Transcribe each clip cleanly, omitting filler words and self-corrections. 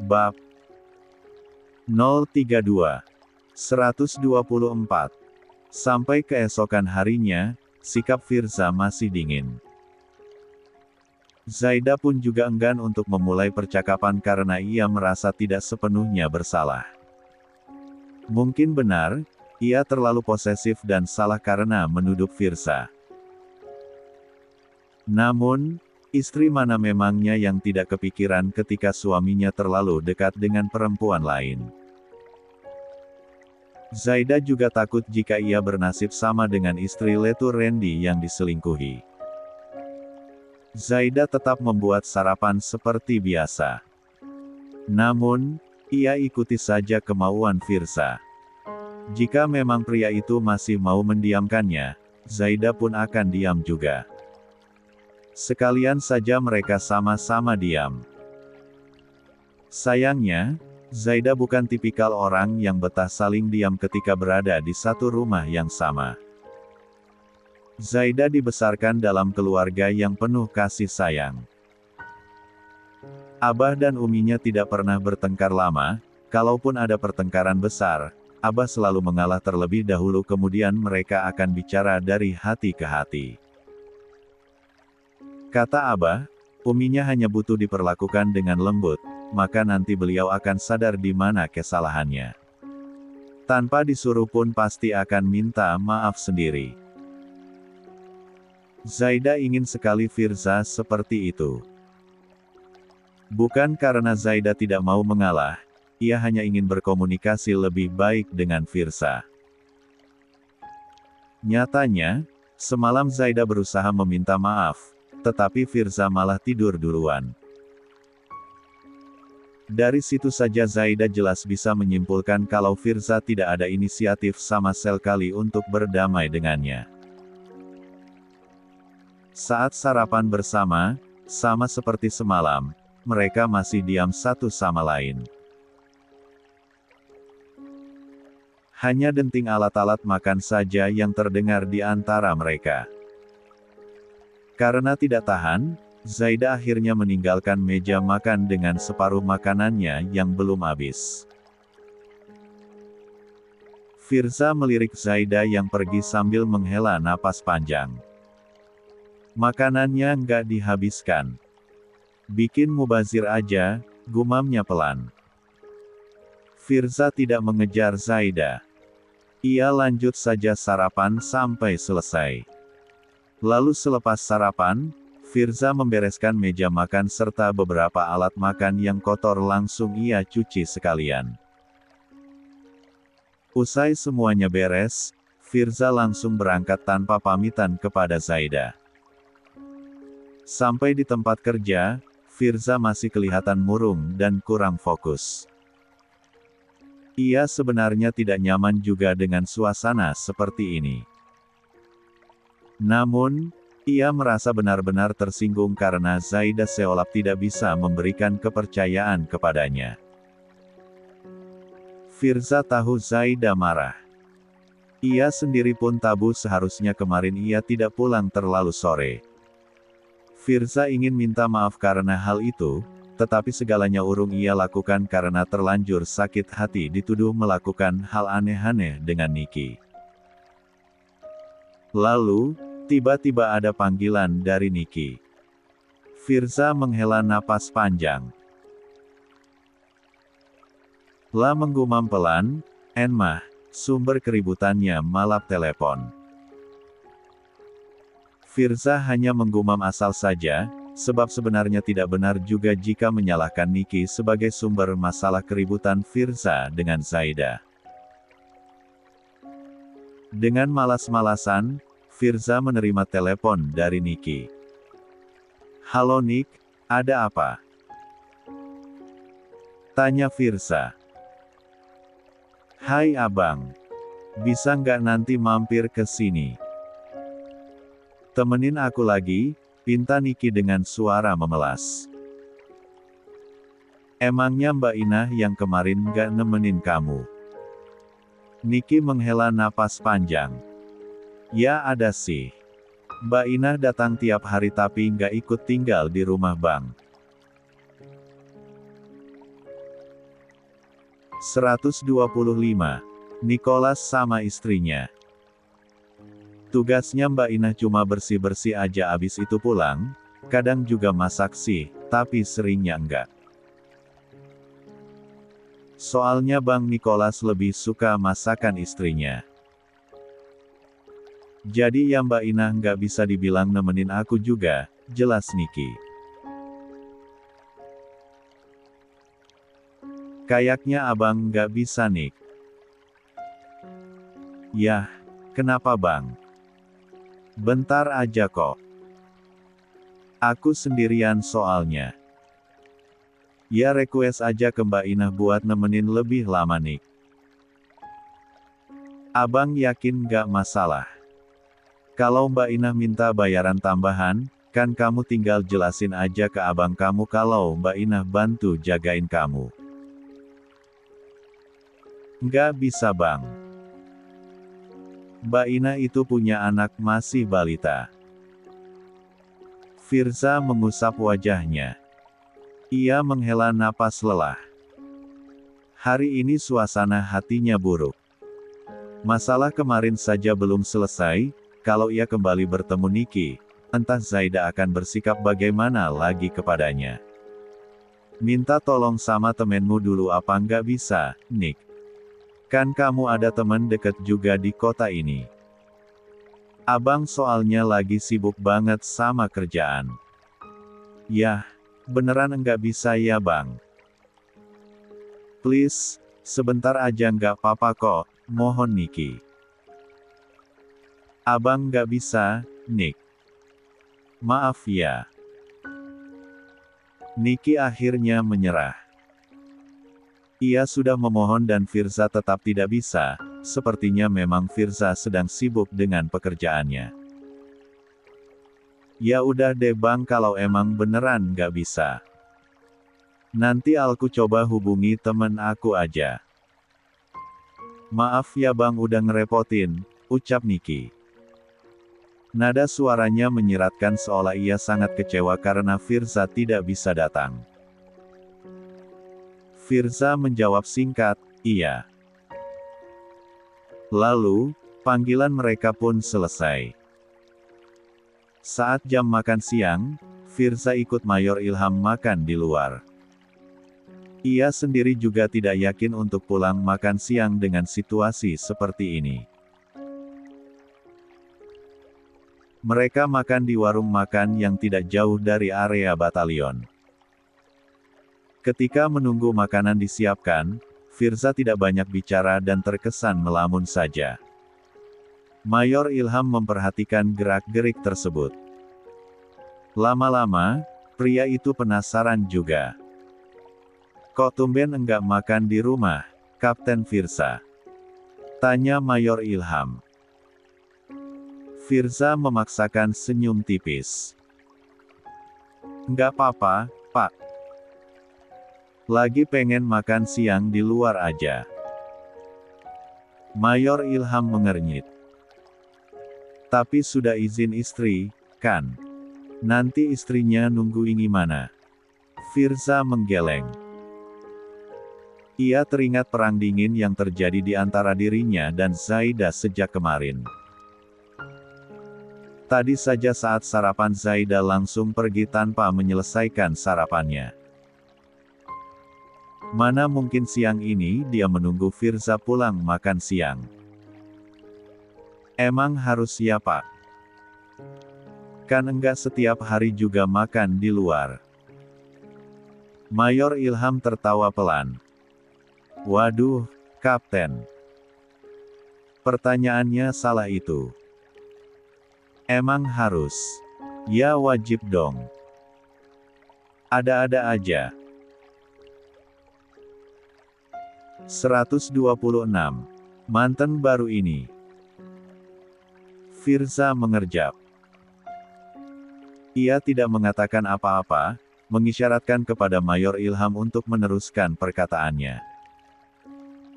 Bab 032 124. Sampai keesokan harinya, sikap Firza masih dingin. Zaida pun juga enggan untuk memulai percakapan karena ia merasa tidak sepenuhnya bersalah. Mungkin benar, ia terlalu posesif dan salah karena menuduh Firza. Namun, istri mana memangnya yang tidak kepikiran ketika suaminya terlalu dekat dengan perempuan lain. Zaida juga takut jika ia bernasib sama dengan istri Letu Randy yang diselingkuhi. Zaida tetap membuat sarapan seperti biasa. Namun, ia ikuti saja kemauan Firza. Jika memang pria itu masih mau mendiamkannya, Zaida pun akan diam juga. Sekalian saja mereka sama-sama diam. Sayangnya, Zaida bukan tipikal orang yang betah saling diam ketika berada di satu rumah yang sama. Zaida dibesarkan dalam keluarga yang penuh kasih sayang. Abah dan uminya tidak pernah bertengkar lama, kalaupun ada pertengkaran besar, Abah selalu mengalah terlebih dahulu kemudian mereka akan bicara dari hati ke hati. Kata Abah, uminya hanya butuh diperlakukan dengan lembut, maka nanti beliau akan sadar di mana kesalahannya. Tanpa disuruh pun pasti akan minta maaf sendiri. Zaida ingin sekali Firza seperti itu. Bukan karena Zaida tidak mau mengalah, ia hanya ingin berkomunikasi lebih baik dengan Firza. Nyatanya, semalam Zaida berusaha meminta maaf, tetapi Firza malah tidur duluan. Dari situ saja Zaida jelas bisa menyimpulkan kalau Firza tidak ada inisiatif sama sekali untuk berdamai dengannya. Saat sarapan bersama, sama seperti semalam, mereka masih diam satu sama lain. Hanya denting alat-alat makan saja yang terdengar di antara mereka. Karena tidak tahan, Zaida akhirnya meninggalkan meja makan dengan separuh makanannya yang belum habis. Firza melirik Zaida yang pergi sambil menghela napas panjang. Makanannya nggak dihabiskan. Bikin mubazir aja, gumamnya pelan. Firza tidak mengejar Zaida. Ia lanjut saja sarapan sampai selesai. Lalu selepas sarapan, Firza membereskan meja makan serta beberapa alat makan yang kotor langsung ia cuci sekalian. Usai semuanya beres, Firza langsung berangkat tanpa pamitan kepada Zaida. Sampai di tempat kerja, Firza masih kelihatan murung dan kurang fokus. Ia sebenarnya tidak nyaman juga dengan suasana seperti ini. Namun, ia merasa benar-benar tersinggung karena Zaida seolah tidak bisa memberikan kepercayaan kepadanya. Firza tahu Zaida marah. Ia sendiri pun tahu seharusnya kemarin ia tidak pulang terlalu sore. Firza ingin minta maaf karena hal itu, tetapi segalanya urung ia lakukan karena terlanjur sakit hati dituduh melakukan hal aneh-aneh dengan Niki. Lalu, tiba-tiba ada panggilan dari Niki. Firza menghela napas panjang. La menggumam pelan, "Enmah, sumber keributannya malap telepon." Firza hanya menggumam asal saja, sebab sebenarnya tidak benar juga jika menyalahkan Niki sebagai sumber masalah keributan Firza dengan Zaida. Dengan malas-malasan, Firza menerima telepon dari Niki. "Halo Nik, ada apa?" tanya Firza. "Hai abang. Bisa nggak nanti mampir ke sini? Temenin aku lagi," pinta Niki dengan suara memelas. "Emangnya Mbak Inah yang kemarin nggak nemenin kamu?" Niki menghela napas panjang. "Ya ada sih. Mbak Inah datang tiap hari tapi nggak ikut tinggal di rumah Bang." 125. Nicholas sama istrinya. Tugasnya Mbak Inah cuma bersih-bersih aja, abis itu pulang, kadang juga masak sih, tapi seringnya enggak. Soalnya Bang Nicholas lebih suka masakan istrinya. Jadi ya Mbak Inah nggak bisa dibilang nemenin aku juga, jelas Niki. Kayaknya abang nggak bisa Nick. Yah, kenapa bang? Bentar aja kok. Aku sendirian soalnya. Ya request aja ke Mbak Inah buat nemenin lebih lama Nick. Abang yakin gak masalah? Kalau Mbak Inah minta bayaran tambahan, kan kamu tinggal jelasin aja ke abang kamu kalau Mbak Inah bantu jagain kamu. Nggak bisa bang. Mbak Inah itu punya anak masih balita. Firza mengusap wajahnya. Ia menghela napas lelah. Hari ini suasana hatinya buruk. Masalah kemarin saja belum selesai, kalau ia kembali bertemu Niki, entah Zaida akan bersikap bagaimana lagi kepadanya. Minta tolong sama temenmu dulu apa nggak bisa, Nick? Kan kamu ada teman deket juga di kota ini. Abang soalnya lagi sibuk banget sama kerjaan. Yah, beneran enggak bisa ya bang? Please, sebentar aja nggak apa-apa kok, mohon Niki. Abang nggak bisa, Nick. Maaf ya. Niki akhirnya menyerah. Ia sudah memohon dan Firza tetap tidak bisa, sepertinya memang Firza sedang sibuk dengan pekerjaannya. Ya udah deh bang, kalau emang beneran nggak bisa. Nanti aku coba hubungi temen aku aja. Maaf ya bang udah ngerepotin, ucap Niki. Nada suaranya menyiratkan seolah ia sangat kecewa karena Firza tidak bisa datang. Firza menjawab singkat, iya. Lalu, panggilan mereka pun selesai. Saat jam makan siang, Firza ikut Mayor Ilham makan di luar. Ia sendiri juga tidak yakin untuk pulang makan siang dengan situasi seperti ini. Mereka makan di warung makan yang tidak jauh dari area batalion. Ketika menunggu makanan disiapkan, Firza tidak banyak bicara dan terkesan melamun saja. Mayor Ilham memperhatikan gerak-gerik tersebut. Lama-lama, pria itu penasaran juga. Kok tumben enggak makan di rumah, Kapten Firza? Tanya Mayor Ilham. Firza memaksakan senyum tipis. Enggak apa-apa, Pak. Lagi pengen makan siang di luar aja. Mayor Ilham mengernyit. Tapi sudah izin istri, kan? Nanti istrinya nungguin gimana? Firza menggeleng. Ia teringat perang dingin yang terjadi di antara dirinya dan Zaida sejak kemarin. Tadi saja saat sarapan Zaida langsung pergi tanpa menyelesaikan sarapannya. Mana mungkin siang ini dia menunggu Firza pulang makan siang. Emang harus ya Pak? Kan enggak setiap hari juga makan di luar. Mayor Ilham tertawa pelan. Waduh, Kapten. Pertanyaannya salah itu. Emang harus? Ya wajib dong. Ada-ada aja. 126. Mantan baru ini. Firza mengerjap. Ia tidak mengatakan apa-apa, mengisyaratkan kepada Mayor Ilham untuk meneruskan perkataannya.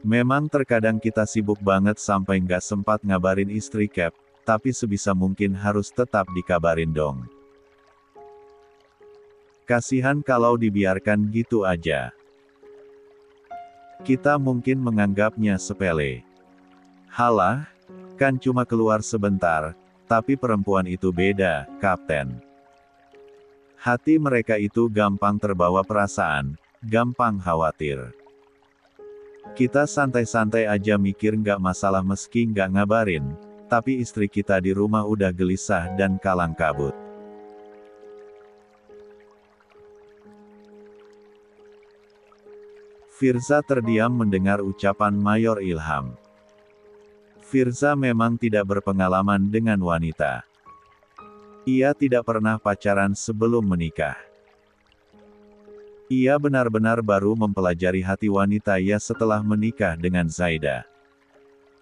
Memang terkadang kita sibuk banget sampai nggak sempat ngabarin istri Cap, tapi sebisa mungkin harus tetap dikabarin dong. Kasihan kalau dibiarkan gitu aja. Kita mungkin menganggapnya sepele. Halah, kan cuma keluar sebentar, tapi perempuan itu beda, Kapten. Hati mereka itu gampang terbawa perasaan, gampang khawatir. Kita santai-santai aja mikir nggak masalah meski nggak ngabarin, tapi istri kita di rumah udah gelisah dan kalang kabut. Firza terdiam mendengar ucapan Mayor Ilham. Firza memang tidak berpengalaman dengan wanita. Ia tidak pernah pacaran sebelum menikah. Ia benar-benar baru mempelajari hati wanita ya setelah menikah dengan Zaida.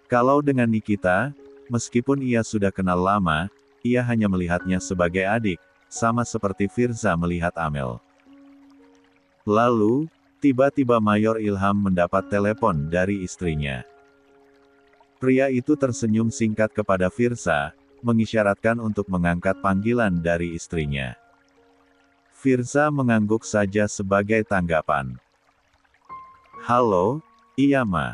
Kalau dengan Nikita, meskipun ia sudah kenal lama, ia hanya melihatnya sebagai adik, sama seperti Firza melihat Amel. Lalu, tiba-tiba Mayor Ilham mendapat telepon dari istrinya. Pria itu tersenyum singkat kepada Firza, mengisyaratkan untuk mengangkat panggilan dari istrinya. Firza mengangguk saja sebagai tanggapan. Halo, iya Ma.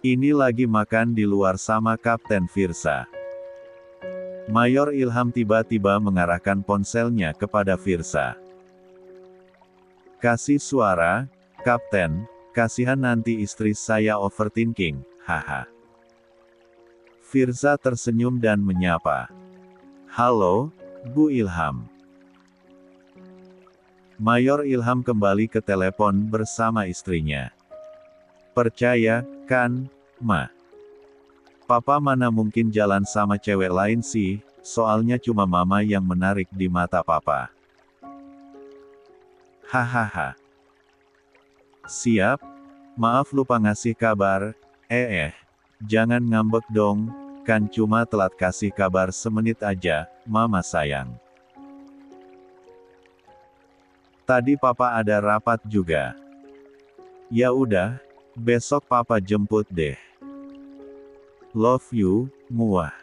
Ini lagi makan di luar sama Kapten Firza. Mayor Ilham tiba-tiba mengarahkan ponselnya kepada Firza. Kasih suara, Kapten, kasihan nanti istri saya overthinking. Haha. Firza tersenyum dan menyapa. Halo, Bu Ilham. Mayor Ilham kembali ke telepon bersama istrinya. Percaya, kan, Ma? Papa mana mungkin jalan sama cewek lain sih, soalnya cuma mama yang menarik di mata papa. Hahaha. Siap, maaf lupa ngasih kabar. Jangan ngambek dong, kan cuma telat kasih kabar semenit aja, Mama sayang. Tadi Papa ada rapat juga. Ya udah, besok Papa jemput deh. Love you, muah.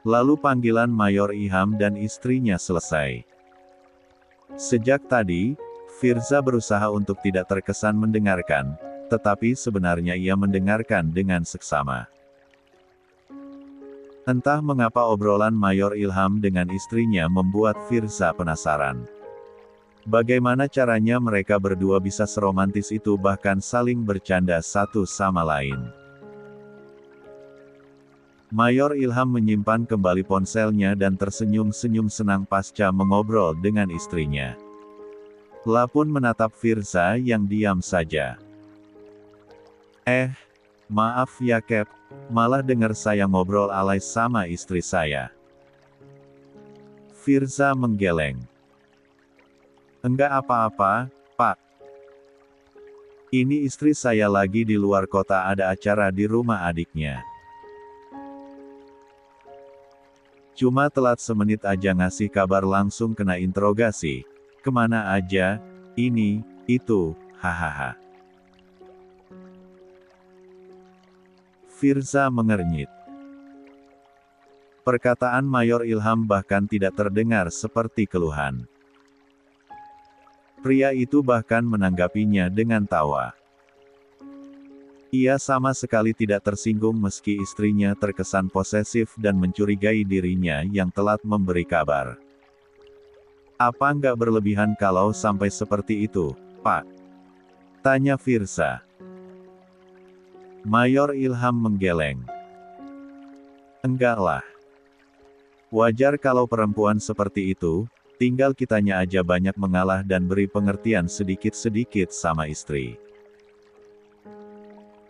Lalu panggilan Mayor Ilham dan istrinya selesai. Sejak tadi, Firza berusaha untuk tidak terkesan mendengarkan, tetapi sebenarnya ia mendengarkan dengan seksama. Entah mengapa obrolan Mayor Ilham dengan istrinya membuat Firza penasaran. Bagaimana caranya mereka berdua bisa seromantis itu bahkan saling bercanda satu sama lain. Mayor Ilham menyimpan kembali ponselnya dan tersenyum-senyum senang pasca mengobrol dengan istrinya. La pun menatap Firza yang diam saja. Maaf ya Cap, malah dengar saya ngobrol alay sama istri saya. Firza menggeleng. Enggak apa-apa, Pak. Ini istri saya lagi di luar kota ada acara di rumah adiknya. Cuma telat semenit aja ngasih kabar langsung kena interogasi. Kemana aja, ini, itu, hahaha. Firza mengernyit. Perkataan Mayor Ilham bahkan tidak terdengar seperti keluhan. Pria itu bahkan menanggapinya dengan tawa. Ia sama sekali tidak tersinggung meski istrinya terkesan posesif dan mencurigai dirinya yang telat memberi kabar. Apa nggak berlebihan kalau sampai seperti itu, Pak? Tanya Firza. Mayor Ilham menggeleng. Enggak lah. Wajar kalau perempuan seperti itu, tinggal kitanya aja banyak mengalah dan beri pengertian sedikit-sedikit sama istri.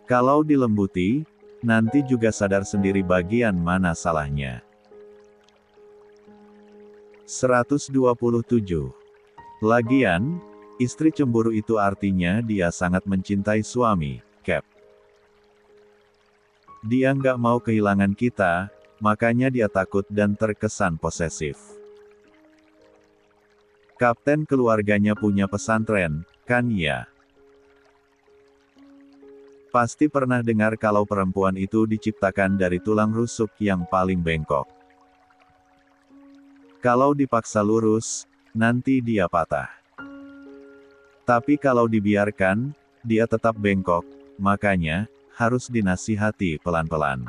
Kalau dilembuti, nanti juga sadar sendiri bagian mana salahnya. 127. Lagian, istri cemburu itu artinya dia sangat mencintai suami, Cap. Dia nggak mau kehilangan kita, makanya dia takut dan terkesan posesif. Kapten keluarganya punya pesantren, kan ya? Pasti pernah dengar kalau perempuan itu diciptakan dari tulang rusuk yang paling bengkok. Kalau dipaksa lurus, nanti dia patah. Tapi kalau dibiarkan, dia tetap bengkok, makanya, harus dinasihati pelan-pelan.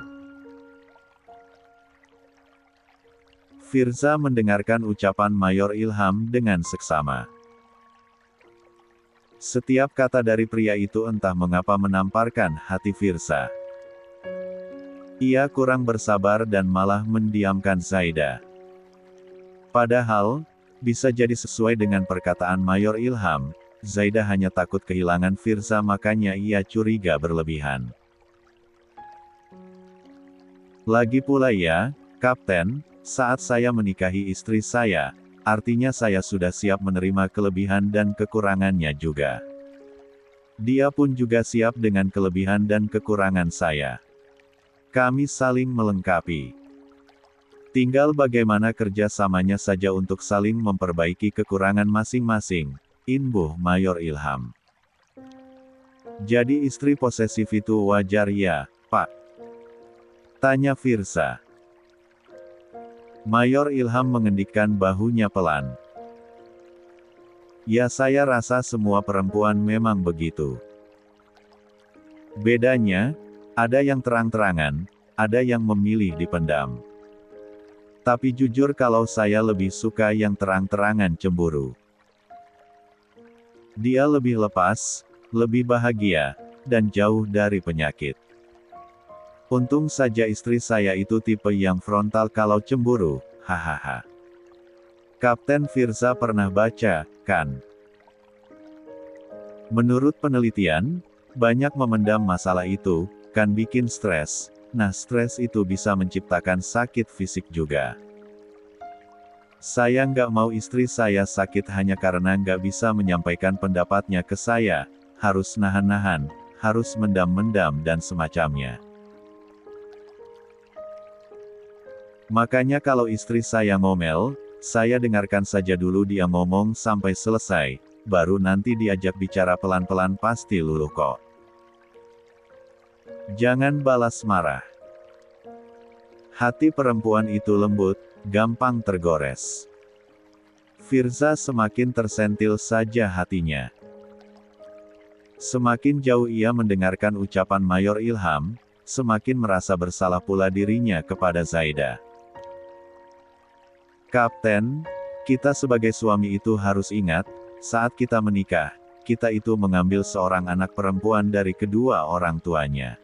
Firza mendengarkan ucapan Mayor Ilham dengan seksama. Setiap kata dari pria itu entah mengapa menamparkan hati Firza. Ia kurang bersabar dan malah mendiamkan Zaida. Padahal, bisa jadi sesuai dengan perkataan Mayor Ilham, Zaida hanya takut kehilangan Firza, makanya ia curiga berlebihan. Lagi pula ya, Kapten, saat saya menikahi istri saya, artinya saya sudah siap menerima kelebihan dan kekurangannya juga. Dia pun juga siap dengan kelebihan dan kekurangan saya. Kami saling melengkapi. Tinggal bagaimana kerjasamanya saja untuk saling memperbaiki kekurangan masing-masing, imbuh Mayor Ilham. Jadi istri posesif itu wajar ya, Pak? Tanya Firza. Mayor Ilham mengendikkan bahunya pelan. Ya, saya rasa semua perempuan memang begitu. Bedanya, ada yang terang-terangan, ada yang memilih dipendam. Tapi jujur kalau saya lebih suka yang terang-terangan cemburu. Dia lebih lepas, lebih bahagia, dan jauh dari penyakit. Untung saja istri saya itu tipe yang frontal kalau cemburu, hahaha. Kapten Firza pernah baca, kan? Menurut penelitian, banyak memendam masalah itu, kan bikin stres. Nah, stres itu bisa menciptakan sakit fisik juga. Saya nggak mau istri saya sakit hanya karena nggak bisa menyampaikan pendapatnya ke saya, harus nahan-nahan, harus mendam-mendam dan semacamnya. Makanya kalau istri saya ngomel, saya dengarkan saja dulu dia ngomong sampai selesai, baru nanti diajak bicara pelan-pelan, pasti luluh kok. Jangan balas marah. Hati perempuan itu lembut, gampang tergores. Firza semakin tersentil saja hatinya. Semakin jauh ia mendengarkan ucapan Mayor Ilham, semakin merasa bersalah pula dirinya kepada Zaida. Kapten, kita sebagai suami itu harus ingat, saat kita menikah, kita itu mengambil seorang anak perempuan dari kedua orang tuanya.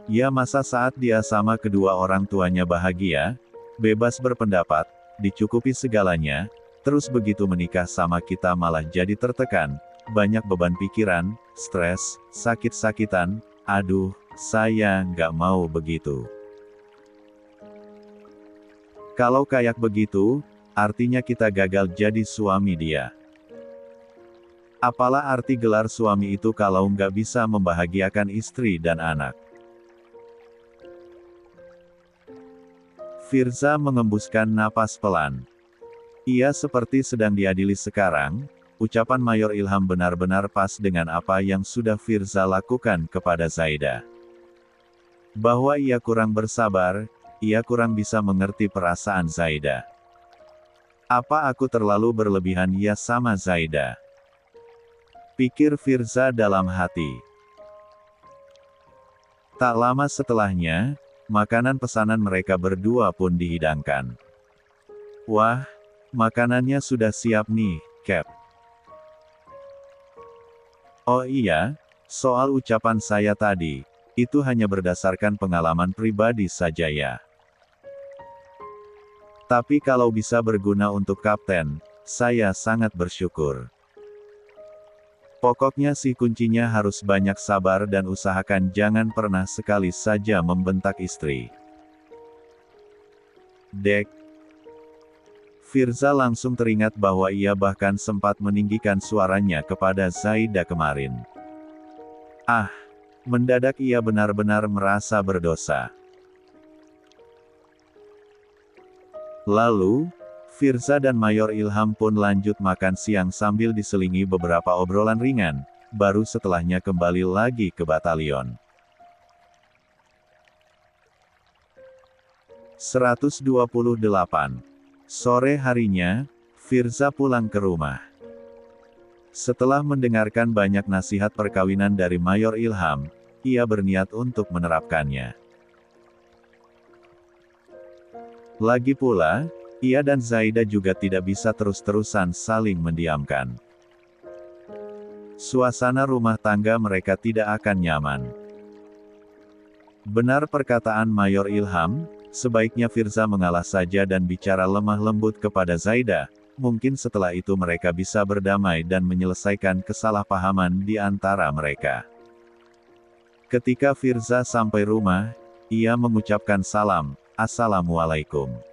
Ya, masa saat dia sama kedua orang tuanya bahagia, bebas berpendapat, dicukupi segalanya, terus begitu menikah sama kita malah jadi tertekan, banyak beban pikiran, stres, sakit-sakitan, aduh, saya nggak mau begitu. Kalau kayak begitu, artinya kita gagal jadi suami dia. Apalah arti gelar suami itu kalau nggak bisa membahagiakan istri dan anak? Firza mengembuskan napas pelan. Ia seperti sedang diadili sekarang, ucapan Mayor Ilham benar-benar pas dengan apa yang sudah Firza lakukan kepada Zaida. Bahwa ia kurang bersabar, ia kurang bisa mengerti perasaan Zaida. Apa aku terlalu berlebihan ya sama Zaida? Pikir Firza dalam hati. Tak lama setelahnya, makanan pesanan mereka berdua pun dihidangkan. Wah, makanannya sudah siap nih, Cap. Oh iya, soal ucapan saya tadi, itu hanya berdasarkan pengalaman pribadi saja ya. Tapi kalau bisa berguna untuk Kapten, saya sangat bersyukur. Pokoknya sih kuncinya harus banyak sabar dan usahakan jangan pernah sekali saja membentak istri. Dek. Firza langsung teringat bahwa ia bahkan sempat meninggikan suaranya kepada Zaida kemarin. Ah, mendadak ia benar-benar merasa berdosa. Lalu, Firza dan Mayor Ilham pun lanjut makan siang sambil diselingi beberapa obrolan ringan, baru setelahnya kembali lagi ke batalion. 128. Sore harinya, Firza pulang ke rumah. Setelah mendengarkan banyak nasihat perkawinan dari Mayor Ilham, ia berniat untuk menerapkannya. Lagi pula, ia dan Zaida juga tidak bisa terus-terusan saling mendiamkan. Suasana rumah tangga mereka tidak akan nyaman. Benar perkataan Mayor Ilham, sebaiknya Firza mengalah saja dan bicara lemah lembut kepada Zaida. Mungkin setelah itu mereka bisa berdamai dan menyelesaikan kesalahpahaman di antara mereka. Ketika Firza sampai rumah, ia mengucapkan salam, "Assalamualaikum."